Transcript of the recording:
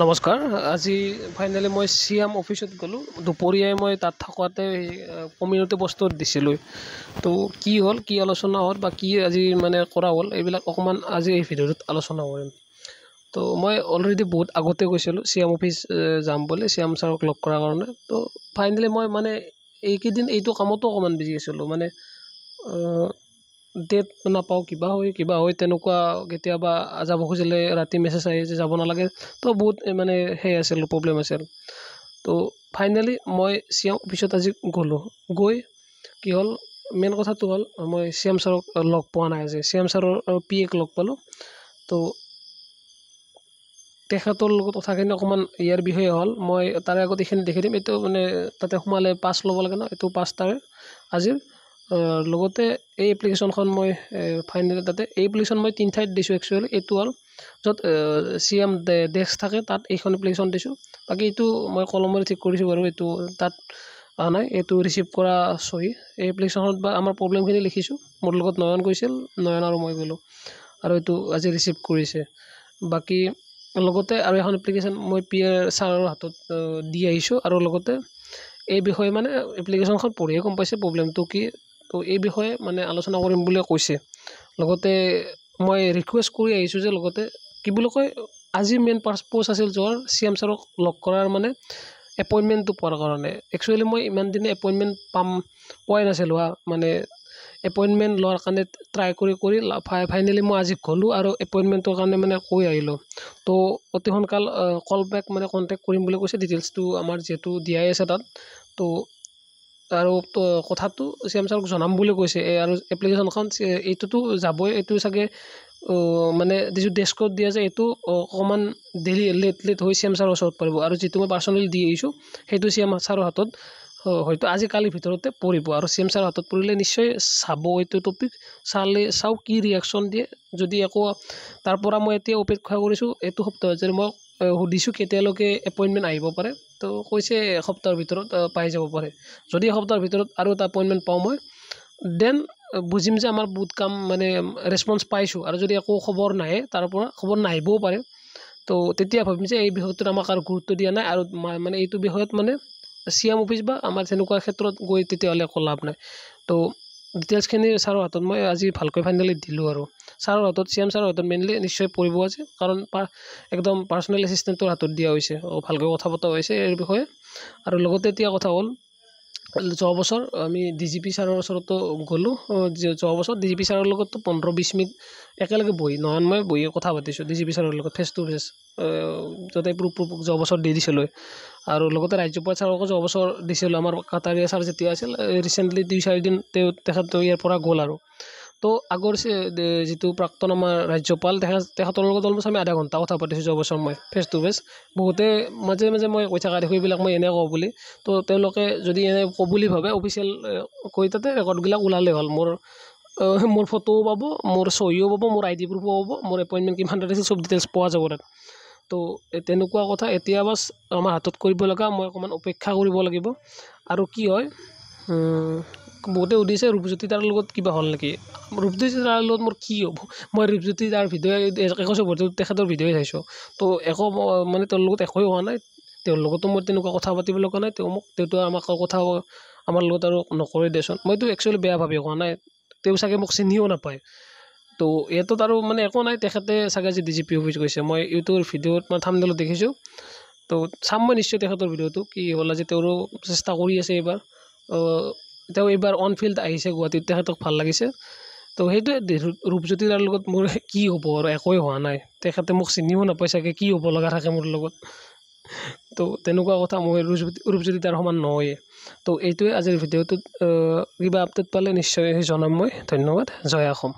নমস্কাৰ আজি ফাইনেলি মই সিএম অফিচত গ'লো দুপৰীয়াই মই তাত থাকোঁতে কমিউনিটি পোষ্টত দিছিলোঁ তো কি হ'ল কি আলোচনা হ'ল বা কি আজি মানে কৰা হ'ল এইবিলাক অকণমান আজি এই ভিডিঅ'টোত আলোচনা কৰিম তো মই অলৰেডি বহুত আগতে গৈছিলোঁ সিএম অফিচ যাম বুলি সিএম ছাৰক লগ কৰাৰ কাৰণে তো ফাইনেলি মই মানে এইকেইদিন এইটো কামতো অকণমান বিজি আছিলোঁ মানে ডেট নাপাওঁ কিবা হয় তেনেকুৱা কেতিয়াবা যাব খুজিলে ৰাতি মেছেজ আহে যে যাব নালাগে তো বহুত মানে সেই আছিল প্ৰব্লেম আছিল তো ফাইনেলি মই সিএম অফিচত আজি গ'লোঁ গৈ কি হ'ল মেইন কথাটো হ'ল মই সিএম ছাৰক লগ পোৱা নাই আজি সিএম ছাৰৰ পিএক লগ পালোঁ তো তেখেতৰ লগত কথাখিনি অকণমান ইয়াৰ বিষয়ে হ'ল মই তাৰে আগত এইখিনি দেখি দিম এইটো মানে তাতে সোমালে পাছ ল'ব লাগে ন এইটো পাছ তাৰে আজিৰ লগতে এই এপ্লিকেশ্যনখন মই ফাইনেলি তাতে এই এপ্লিকেশ্যন মই 3 ঠাইত দিছোঁ একচুৱেলি এইটো হ'ল য'ত সিএম ডেস্ক থাকে তাত এইখন এপ্লিকেশ্যন দিছোঁ বাকী এইটো মই কলমেৰে ঠিক কৰিছোঁ বাৰু এইটো তাত অহা নাই এইটো ৰিচিভ কৰা চহী এই এপ্লিকেশ্যনত বা আমাৰ প্ৰব্লেমখিনি লিখিছোঁ মোৰ লগত নয়ন গৈছিল নয়ন আৰু মই গ'লোঁ আৰু এইটো আজি ৰিচিভ কৰিছে বাকী লগতে আৰু এখন এপ্লিকেশ্যন মই ছাৰৰ হাতত দি আহিছোঁ আৰু লগতে এই বিষয়ে মানে এপ্লিকেশ্যনখন পঢ়িয়ে গম পাইছে প্ৰব্লেমটো কি তো এই বিষয়ে মানে আলোচনা কৰিম বুলি কৈছে লগতে মই ৰিকুৱেষ্ট কৰি আহিছোঁ যে লগতে কি বুলি কয় আজি মেইন পাৰ্প'জ আছিল যোৱাৰ সিএম ছাৰক লগ কৰাৰ মানে এপইণ্টমেণ্টটো পোৱাৰ কাৰণে একচুৱেলি মই ইমান দিনে এপইণ্টমেণ্ট পোৱাই নাছিলোঁ মানে এপইণ্টমেণ্ট লোৱাৰ কাৰণে ট্ৰাই কৰি ফাইনেলি মই আজি গ'লোঁ আৰু এপইণ্টমেণ্টৰ কাৰণে মানে কৈ আহিলোঁ তো অতি সোনকাল কল বেক মানে কণ্টেক্ট কৰিম বুলি কৈছে ডিটেইলছটো আমাৰ যিহেতু দিয়াই আছে তাত তো আৰু কথাটো সিএম ছাৰক জনাম বুলি কৈছে আৰু এপ্লিকেশ্যনখন এইটোতো যাবই এইটো চাগে মানে যিটো ডেস্কত দিয়া যায় এইটো অকণমান দেৰি লেট হৈ সিএম ছাৰৰ ওচৰত পৰিব আৰু যিটো মই পাৰ্চনেলি দি আহিছোঁ সেইটো সিএম ছাৰৰ হাতত হয়তো আজিকালিৰ ভিতৰতে পৰিব আৰু সিএম ছাৰৰ হাতত পৰিলে নিশ্চয় চাব এইটো টপিক চাওঁ কি ৰিয়েকশ্যন দিয়ে যদি একো তাৰ পৰা মই এতিয়া অপেক্ষা কৰিছোঁ এইটো সপ্তাহত যদি মই সুধিছোঁ কেতিয়ালৈকে এপইণ্টমেণ্ট আহিব পাৰে তো কৈছে এসপ্তাহৰ ভিতৰত পাই যাব পাৰে যদি এসপ্তাহৰ ভিতৰত আৰু এটা এপইণ্টমেণ্ট পাওঁ মই দেন বুজিম যে আমাৰ বহুত কাম মানে ৰেছপন্স পাইছোঁ আৰু যদি একো খবৰ নাহে তাৰ পৰা খবৰ নাহিবও পাৰে তো তেতিয়া ভাবিম যে এই বিষয়টোত আমাক আৰু গুৰুত্ব দিয়া নাই আৰু মানে এইটো বিষয়ত মানে সিএম অফিচ বা আমাৰ তেনেকুৱা ক্ষেত্ৰত গৈ তেতিয়াহ'লে একো লাভ নাই তো ডিটেইলছখিনি ছাৰৰ হাতত মই আজি ভালকৈ ফাইনেলি দিলোঁ আৰু ছাৰৰ হাতত সিএম ছাৰৰ হাতত মেইনলি নিশ্চয় পৰিব আজি কাৰণ একদম পাৰ্চনেল এছিষ্টেণ্টৰ হাতত দিয়া হৈছে ভালকৈ কথা পতা হৈছে এই বিষয়ে আৰু লগতে এতিয়া কথা হ'ল যোৱা বছৰ আমি ডিজিপি ছাৰৰ ওচৰতো গ'লোঁ যোৱা বছৰ ডিজিপি ছাৰৰ লগতো 15-20 মিনিট একেলগে বহি নয়ন মই বহি কথা পাতিছোঁ ডিজিপি ছাৰৰ লগত ফেচ টু ফেচ য'তে প্ৰুফ যোৱা বছৰ দি দিছিলোঁ আৰু লগতে ৰাজ্যপাল ছাৰকো যোৱা বছৰ দিছিলোঁ আমাৰ কাটাৰীয়া ছাৰ যেতিয়া আছিল ৰিচেণ্টলি 2-4 দিন তেখেত ইয়াৰ পৰা গ'ল আৰু তো আগৰ যিটো প্ৰাক্তন আমাৰ ৰাজ্যপাল তেখেতৰ লগত অলমষ্ট আমি আধা ঘণ্টা কথা পাতিছোঁ যোৱা বছৰ মই ফেচ টু ফেচ বহুতে মাজে মাজে মই কৈ থকা দেখোঁ এইবিলাক মই এনে কওঁ বুলি তো তেওঁলোকে যদি এনে কওঁ বুলি ভাবে অফিচিয়েল কৈ তাতে ৰেকৰ্ডবিলাক ওলালে হ'ল মোৰ ফটোও পাব মোৰ চহীও পাব মোৰ ID প্ৰুফো পাব মোৰ এপইণ্টমেণ্ট কিমান তাৰিখে চব ডিটেইলছ পোৱা যাব তাত তো তেনেকুৱা কথা এতিয়া বাছ আমাৰ হাতত কৰিব লগা মই অকণমান অপেক্ষা কৰিব লাগিব আৰু কি হয় বহুতে সুধিছে ৰূপজ্যোতি তাৰ লগত কিবা হ'ল নেকি ৰূপজ্যোতি তাৰ লগত মোৰ কি হ'ব মই ৰূপজ্যোতি তাৰ ভিডিঅ' একৈছ বছৰ তেখেতৰ ভিডিঅ'ই চাইছোঁ তো একো মানে তেওঁৰ লগত একোৱেই হোৱা নাই তেওঁৰ লগতো মই তেনেকুৱা কথা পাতিব লগা নাই তেওঁতো আমাক কথা আমাৰ লগত আৰু নকৰে দেচোন মইতো একচুৱেলি বেয়া ভাবি কোৱা নাই তেওঁ চাগে মোক চিনিও নাপায় তো ইয়াতত আৰু মানে একো নাই তেখেতে চাগে আজি ডিজিপি অফিচ গৈছে মই ইউটিউবৰ ভিডিঅ'ত মই থাম্বনেইলত দেখিছোঁ তো চাম মই নিশ্চয় তেখেতৰ ভিডিঅ'টো কি হ'ল আজি তেওঁৰো চেষ্টা কৰি আছে এইবাৰ তেওঁ এইবাৰ অন ফিল্ড আহিছে গুৱাহাটীত তেখেতক ভাল লাগিছে তো সেইটোৱে ৰূপজ্যোতি তাৰ লগত মোৰ কি হ'ব আৰু একোৱেই হোৱা নাই তেখেতে মোক চিনিও নাপায় চাগে কি হ'ব লগা থাকে মোৰ লগত তো তেনেকুৱা কথা মই ৰূপজ্যোতি তাৰ সমান নহয়ে তো এইটোৱে আজিৰ ভিডিঅ'টোত কিবা আপডেট পালে নিশ্চয় জনাম মই ধন্যবাদ জয় অসম।